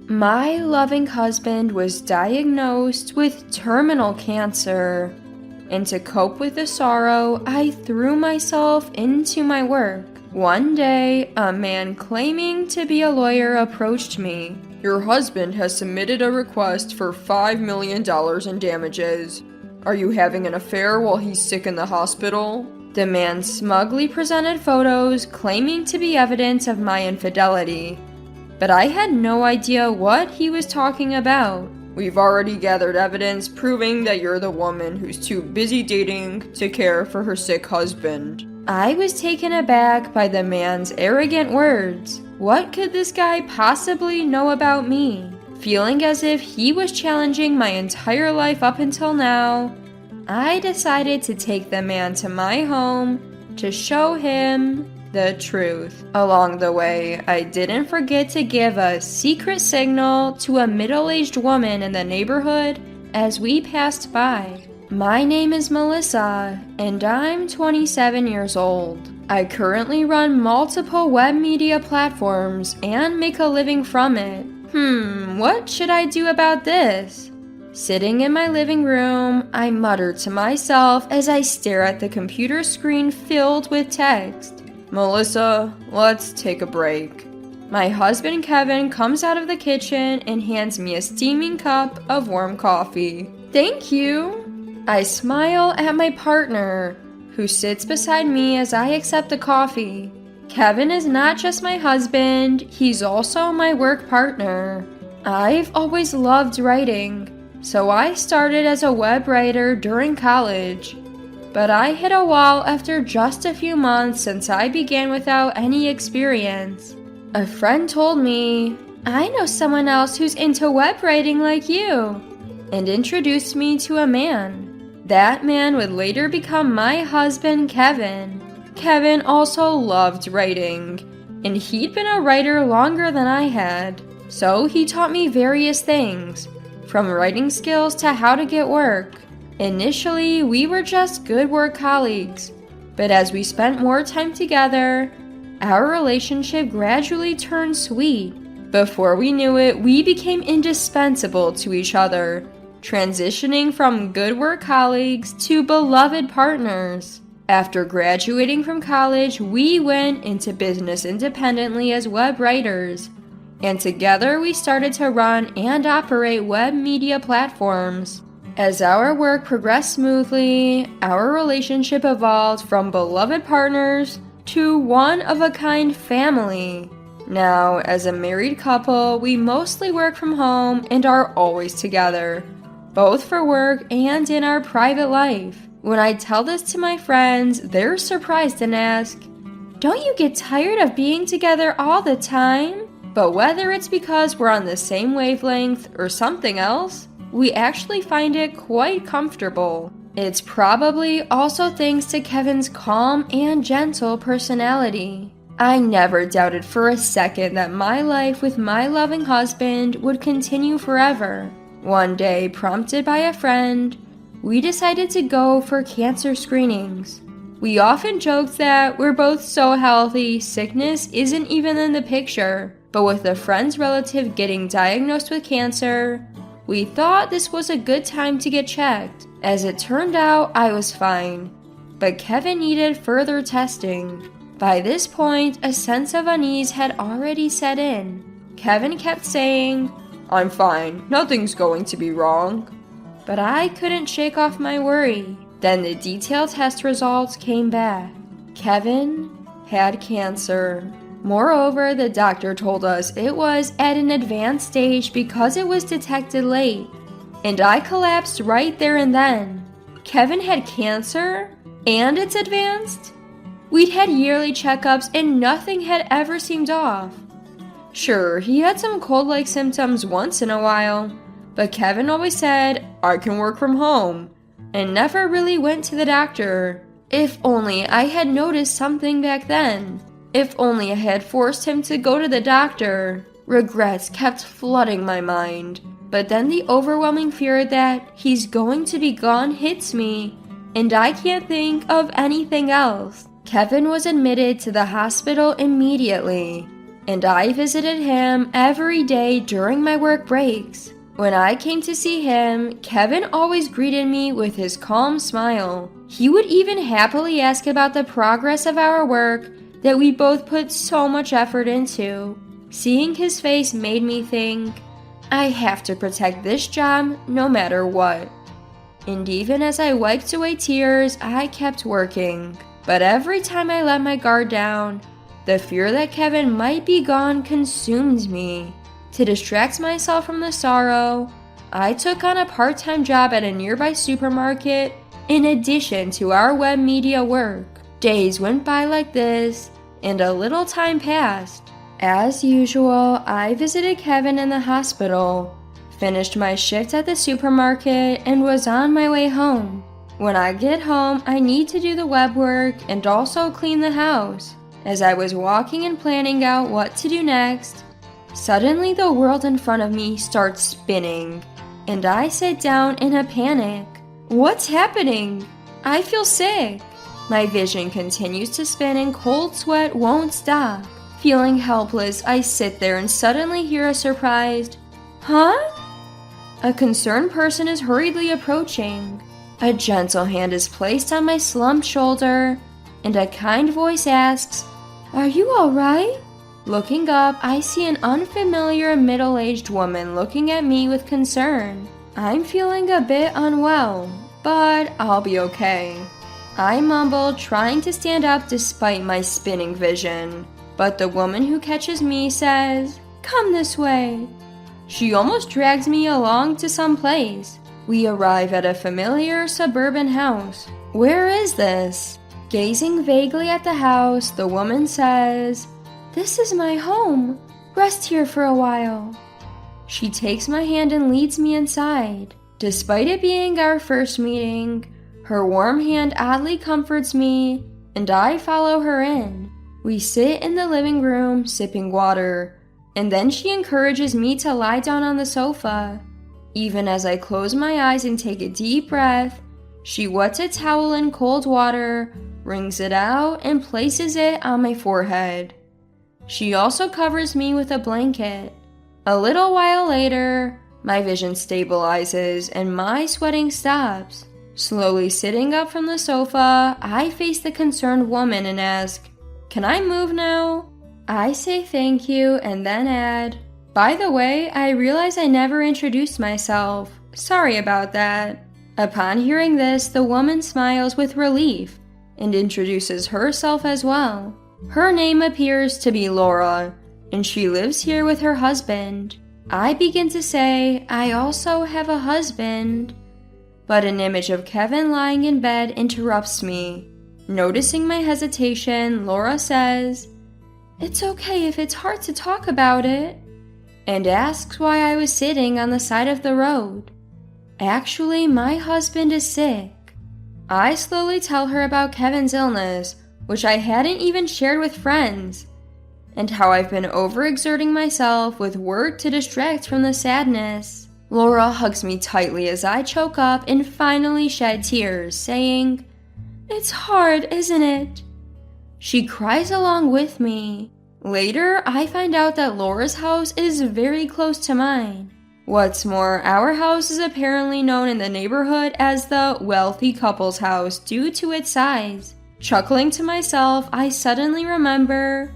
My loving husband was diagnosed with terminal cancer, and to cope with the sorrow, I threw myself into my work. One day, a man claiming to be a lawyer approached me. "Your husband has submitted a request for $5 million in damages. Are you having an affair while he's sick in the hospital?" The man smugly presented photos claiming to be evidence of my infidelity, but I had no idea what he was talking about. "We've already gathered evidence proving that you're the woman who's too busy dating to care for her sick husband." I was taken aback by the man's arrogant words. What could this guy possibly know about me? Feeling as if he was challenging my entire life up until now, I decided to take the man to my home to show him the truth. Along the way, I didn't forget to give a secret signal to a middle-aged woman in the neighborhood as we passed by. My name is Melissa, and I'm 27 years old. I currently run multiple web media platforms and make a living from it. What should I do about this? Sitting in my living room, I mutter to myself as I stare at the computer screen filled with text. "Melissa, let's take a break." My husband Kevin comes out of the kitchen and hands me a steaming cup of warm coffee. "Thank you." I smile at my partner, who sits beside me as I accept the coffee. Kevin is not just my husband, he's also my work partner. I've always loved writing, so I started as a web writer during college. But I hit a wall after just a few months since I began without any experience. A friend told me, "I know someone else who's into web writing like you," and introduced me to a man. That man would later become my husband, Kevin. Kevin also loved writing, and he'd been a writer longer than I had, so he taught me various things, from writing skills to how to get work. Initially, we were just good work colleagues, but as we spent more time together, our relationship gradually turned sweet. Before we knew it, we became indispensable to each other, transitioning from good work colleagues to beloved partners. After graduating from college, we went into business independently as web writers, and together we started to run and operate web media platforms. As our work progressed smoothly, our relationship evolved from beloved partners to one-of-a-kind family. Now, as a married couple, we mostly work from home and are always together, both for work and in our private life. When I tell this to my friends, they're surprised and ask, "Don't you get tired of being together all the time?" But whether it's because we're on the same wavelength or something else, we actually find it quite comfortable. It's probably also thanks to Kevin's calm and gentle personality. I never doubted for a second that my life with my loving husband would continue forever. One day, prompted by a friend, we decided to go for cancer screenings. We often joked that we're both so healthy, sickness isn't even in the picture. But with a friend's relative getting diagnosed with cancer, we thought this was a good time to get checked. As it turned out, I was fine, but Kevin needed further testing. By this point, a sense of unease had already set in. Kevin kept saying, "I'm fine, nothing's going to be wrong." But I couldn't shake off my worry. Then the detailed test results came back. Kevin had cancer. Moreover, the doctor told us it was at an advanced stage because it was detected late, and I collapsed right there and then. Kevin had cancer, and it's advanced? We'd had yearly checkups and nothing had ever seemed off. Sure, he had some cold-like symptoms once in a while, but Kevin always said, "I can work from home," and never really went to the doctor. If only I had noticed something back then. If only I had forced him to go to the doctor. Regrets kept flooding my mind, but then the overwhelming fear that he's going to be gone hits me, and I can't think of anything else. Kevin was admitted to the hospital immediately, and I visited him every day during my work breaks. When I came to see him, Kevin always greeted me with his calm smile. He would even happily ask about the progress of our work that we both put so much effort into. Seeing his face made me think, I have to protect this job no matter what. And even as I wiped away tears, I kept working. But every time I let my guard down, the fear that Kevin might be gone consumed me. To distract myself from the sorrow, I took on a part-time job at a nearby supermarket in addition to our web media work. Days went by like this, and a little time passed. As usual, I visited Kevin in the hospital, finished my shift at the supermarket, and was on my way home. When I get home, I need to do the web work and also clean the house. As I was walking and planning out what to do next, suddenly the world in front of me starts spinning, and I sit down in a panic. What's happening? I feel sick. My vision continues to spin and cold sweat won't stop. Feeling helpless, I sit there and suddenly hear a surprised, "Huh?" A concerned person is hurriedly approaching. A gentle hand is placed on my slumped shoulder, and a kind voice asks, "Are you all right?" Looking up, I see an unfamiliar middle-aged woman looking at me with concern. I'm feeling a bit unwell, but I'll be okay. I mumble, trying to stand up despite my spinning vision. But the woman who catches me says, "Come this way." She almost drags me along to some place. We arrive at a familiar suburban house. Where is this? Gazing vaguely at the house, the woman says, "This is my home. Rest here for a while." She takes my hand and leads me inside. Despite it being our first meeting, her warm hand oddly comforts me, and I follow her in. We sit in the living room, sipping water, and then she encourages me to lie down on the sofa. Even as I close my eyes and take a deep breath, she wets a towel in cold water, wrings it out, and places it on my forehead. She also covers me with a blanket. A little while later, my vision stabilizes and my sweating stops. Slowly sitting up from the sofa, I face the concerned woman and ask, "Can I move now?" I say thank you and then add, "By the way, I realize I never introduced myself. Sorry about that." Upon hearing this, the woman smiles with relief and introduces herself as well. Her name appears to be Laura, and she lives here with her husband. I begin to say, "I also have a husband," but an image of Kevin lying in bed interrupts me. Noticing my hesitation, Laura says, "It's okay if it's hard to talk about it," and asks why I was sitting on the side of the road. Actually, my husband is sick. I slowly tell her about Kevin's illness, which I hadn't even shared with friends, and how I've been overexerting myself with work to distract from the sadness. Laura hugs me tightly as I choke up and finally shed tears, saying, "It's hard, isn't it?" She cries along with me. Later, I find out that Laura's house is very close to mine. What's more, our house is apparently known in the neighborhood as the wealthy couple's house due to its size. Chuckling to myself, I suddenly remember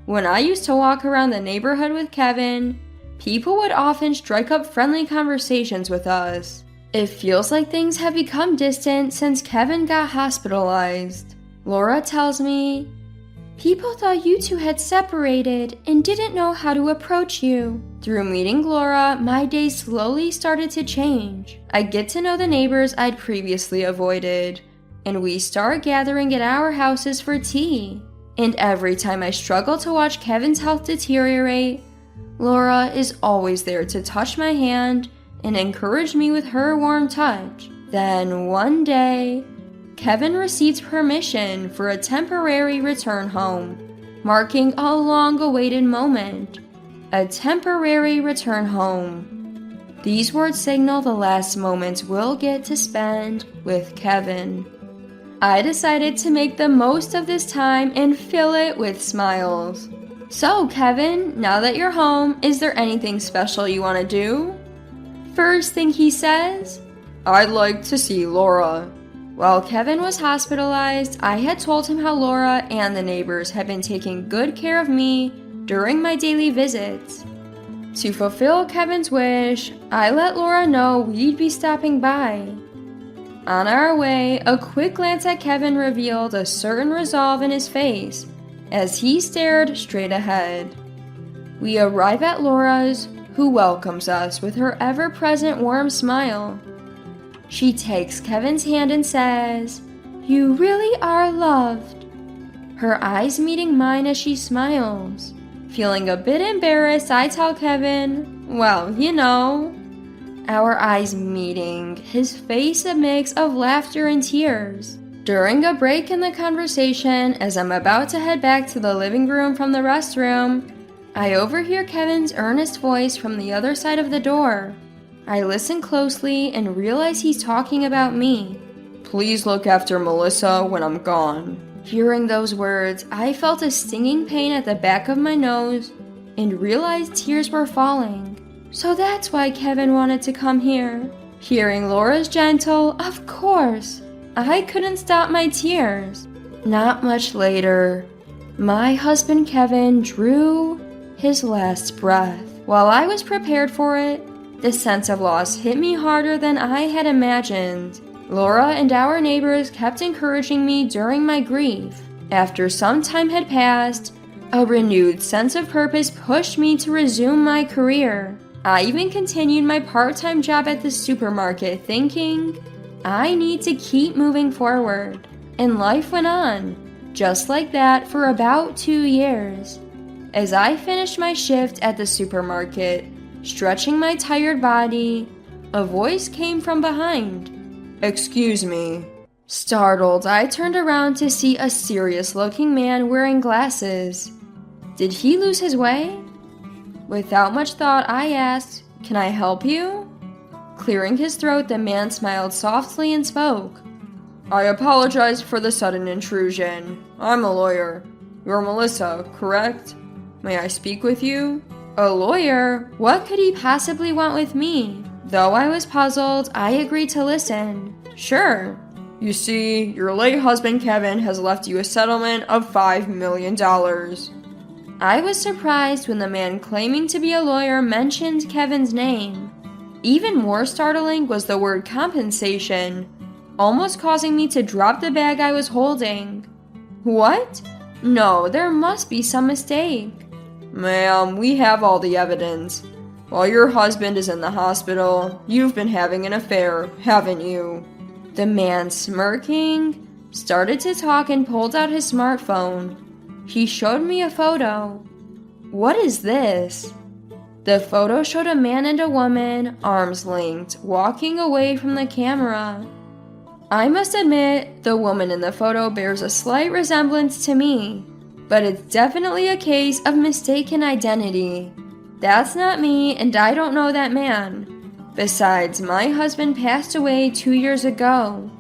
when I used to walk around the neighborhood with Kevin, people would often strike up friendly conversations with us. It feels like things have become distant since Kevin got hospitalized. Laura tells me, "People thought you two had separated and didn't know how to approach you." Through meeting Laura, my days slowly started to change. I get to know the neighbors I'd previously avoided, and we start gathering at our houses for tea. And every time I struggle to watch Kevin's health deteriorate, Laura is always there to touch my hand and encourage me with her warm touch. Then one day, Kevin receives permission for a temporary return home, marking a long-awaited moment. A temporary return home. These words signal the last moments we'll get to spend with Kevin. I decided to make the most of this time and fill it with smiles. So, Kevin, now that you're home, is there anything special you want to do? First thing he says, I'd like to see Laura. While Kevin was hospitalized, I had told him how Laura and the neighbors had been taking good care of me during my daily visits. To fulfill Kevin's wish, I let Laura know we'd be stopping by. On our way, a quick glance at Kevin revealed a certain resolve in his face as he stared straight ahead. We arrive at Laura's, who welcomes us with her ever-present warm smile. She takes Kevin's hand and says, "You really are loved." Her eyes meeting mine as she smiles. Feeling a bit embarrassed, I tell Kevin, well, you know. Our eyes meeting, his face a mix of laughter and tears. During a break in the conversation, as I'm about to head back to the living room from the restroom, I overhear Kevin's earnest voice from the other side of the door. I listen closely and realize he's talking about me. "Please look after Melissa when I'm gone." Hearing those words, I felt a stinging pain at the back of my nose and realized tears were falling. So that's why Kevin wanted to come here. Hearing Laura's gentle, "Of course," I couldn't stop my tears. Not much later, my husband Kevin drew his last breath. While I was prepared for it, the sense of loss hit me harder than I had imagined. Laura and our neighbors kept encouraging me during my grief. After some time had passed, a renewed sense of purpose pushed me to resume my career. I even continued my part-time job at the supermarket thinking, I need to keep moving forward. And life went on, just like that for about 2 years. As I finished my shift at the supermarket, stretching my tired body, a voice came from behind. "Excuse me." Startled, I turned around to see a serious-looking man wearing glasses. Did he lose his way? Without much thought, I asked, "Can I help you?" Clearing his throat, the man smiled softly and spoke. "I apologize for the sudden intrusion. I'm a lawyer. You're Melissa, correct? May I speak with you?" A lawyer? What could he possibly want with me? Though I was puzzled, I agreed to listen. Sure. "You see, your late husband Kevin has left you a settlement of $5 million. I was surprised when the man claiming to be a lawyer mentioned Kevin's name. Even more startling was the word compensation, almost causing me to drop the bag I was holding. What? No, there must be some mistake. "Ma'am, we have all the evidence. While your husband is in the hospital, you've been having an affair, haven't you?" The man, smirking, started to talk and pulled out his smartphone. He showed me a photo. What is this? The photo showed a man and a woman, arms linked, walking away from the camera. I must admit, the woman in the photo bears a slight resemblance to me, but it's definitely a case of mistaken identity. That's not me, and I don't know that man. Besides, my husband passed away 2 years ago.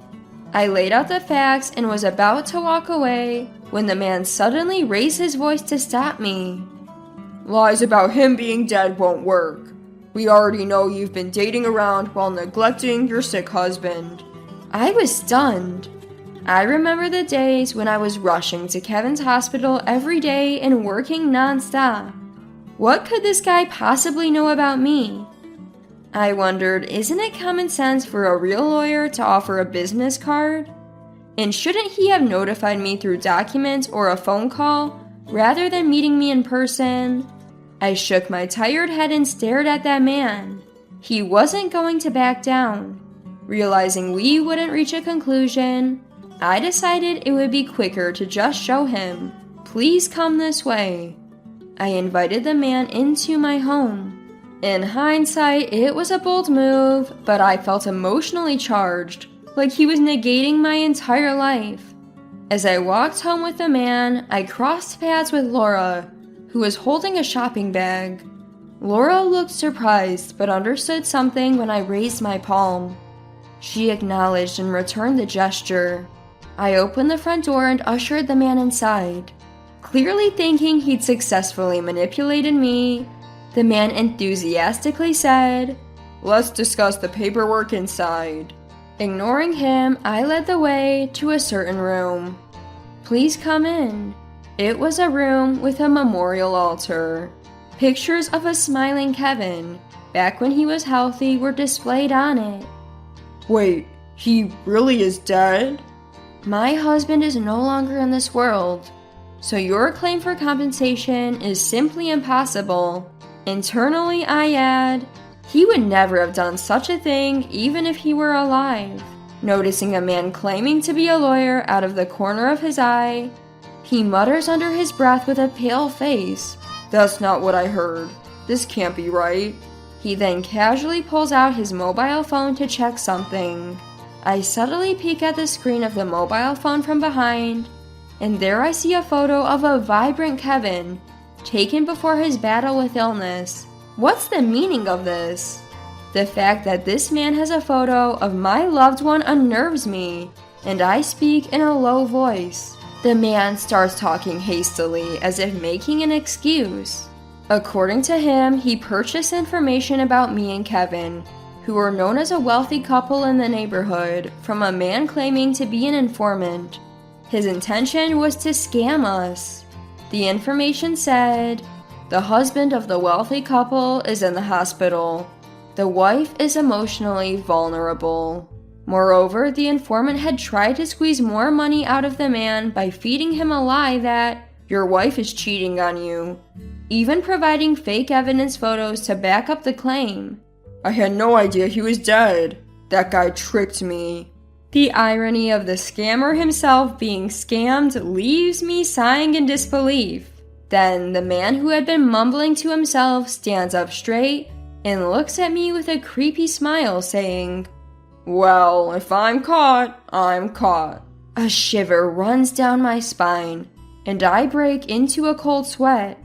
I laid out the facts and was about to walk away when the man suddenly raised his voice to stop me. "Lies about him being dead won't work. We already know you've been dating around while neglecting your sick husband." I was stunned. I remember the days when I was rushing to Kevin's hospital every day and working nonstop. What could this guy possibly know about me? I wondered, isn't it common sense for a real lawyer to offer a business card? And shouldn't he have notified me through documents or a phone call rather than meeting me in person? I shook my tired head and stared at that man. He wasn't going to back down. Realizing we wouldn't reach a conclusion, I decided it would be quicker to just show him, "Please come this way." I invited the man into my home. In hindsight, it was a bold move, but I felt emotionally charged, like he was negating my entire life. As I walked home with the man, I crossed paths with Laura, who was holding a shopping bag. Laura looked surprised, but understood something when I raised my palm. She acknowledged and returned the gesture. I opened the front door and ushered the man inside. Clearly thinking he'd successfully manipulated me, the man enthusiastically said, "Let's discuss the paperwork inside." Ignoring him, I led the way to a certain room. "Please come in." It was a room with a memorial altar. Pictures of a smiling Kevin, back when he was healthy, were displayed on it. "Wait, he really is dead?" "My husband is no longer in this world, so your claim for compensation is simply impossible." Internally, I add, he would never have done such a thing even if he were alive. Noticing a man claiming to be a lawyer out of the corner of his eye, he mutters under his breath with a pale face, "That's not what I heard. This can't be right." He then casually pulls out his mobile phone to check something. I subtly peek at the screen of the mobile phone from behind, and there I see a photo of a vibrant Kevin, taken before his battle with illness. What's the meaning of this? The fact that this man has a photo of my loved one unnerves me, and I speak in a low voice. The man starts talking hastily, as if making an excuse. According to him, he purchased information about me and Kevin, who were known as a wealthy couple in the neighborhood, from a man claiming to be an informant. His intention was to scam us. The information said, the husband of the wealthy couple is in the hospital. The wife is emotionally vulnerable. Moreover, the informant had tried to squeeze more money out of the man by feeding him a lie that your wife is cheating on you, even providing fake evidence photos to back up the claim. "I had no idea he was dead. That guy tricked me." The irony of the scammer himself being scammed leaves me sighing in disbelief. Then the man who had been mumbling to himself stands up straight and looks at me with a creepy smile, saying, "Well, if I'm caught, I'm caught." A shiver runs down my spine, and I break into a cold sweat.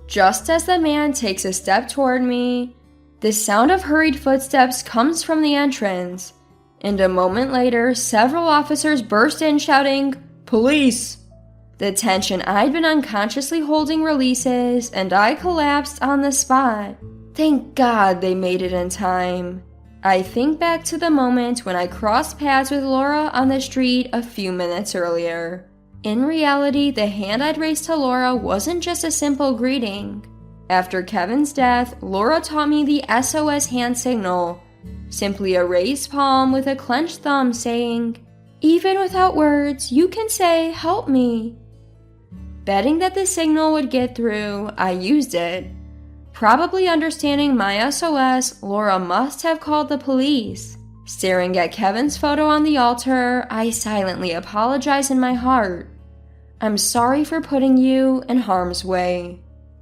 Just as the man takes a step toward me, the sound of hurried footsteps comes from the entrance, and a moment later, several officers burst in shouting, "Police!" The tension I'd been unconsciously holding releases, and I collapsed on the spot. Thank God they made it in time. I think back to the moment when I crossed paths with Laura on the street a few minutes earlier. In reality, the hand I'd raised to Laura wasn't just a simple greeting. After Kevin's death, Laura taught me the SOS hand signal, simply a raised palm with a clenched thumb saying, "Even without words, you can say, 'Help me.'" Betting that the signal would get through, I used it. Probably understanding my SOS, Laura must have called the police. Staring at Kevin's photo on the altar, I silently apologize in my heart. "I'm sorry for putting you in harm's way."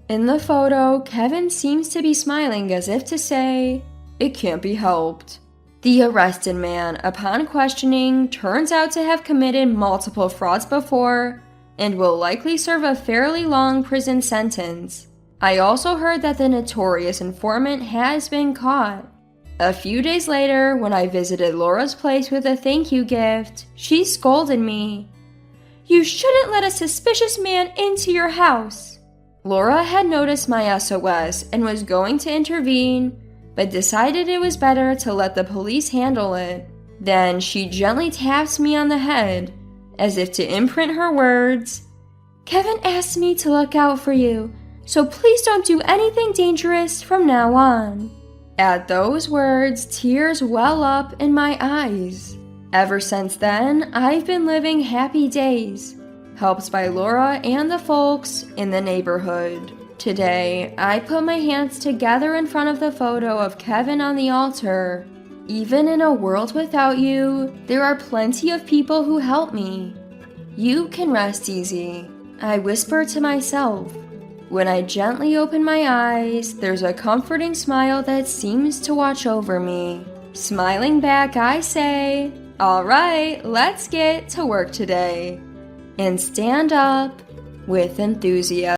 In the photo, Kevin seems to be smiling as if to say, "It can't be helped." The arrested man, upon questioning, turns out to have committed multiple frauds before and will likely serve a fairly long prison sentence. I also heard that the notorious informant has been caught. A few days later, when I visited Laura's place with a thank you gift, she scolded me. "You shouldn't let a suspicious man into your house." Laura had noticed my SOS and was going to intervene, but decided it was better to let the police handle it. Then she gently taps me on the head, as if to imprint her words, "Kevin asked me to look out for you, so please don't do anything dangerous from now on." At those words, tears well up in my eyes. Ever since then, I've been living happy days, helped by Laura and the folks in the neighborhood. Today, I put my hands together in front of the photo of Kevin on the altar. Even in a world without you, there are plenty of people who help me. You can rest easy, I whisper to myself. When I gently open my eyes, there's a comforting smile that seems to watch over me. Smiling back, I say, "All right, let's get to work today," and stand up with enthusiasm.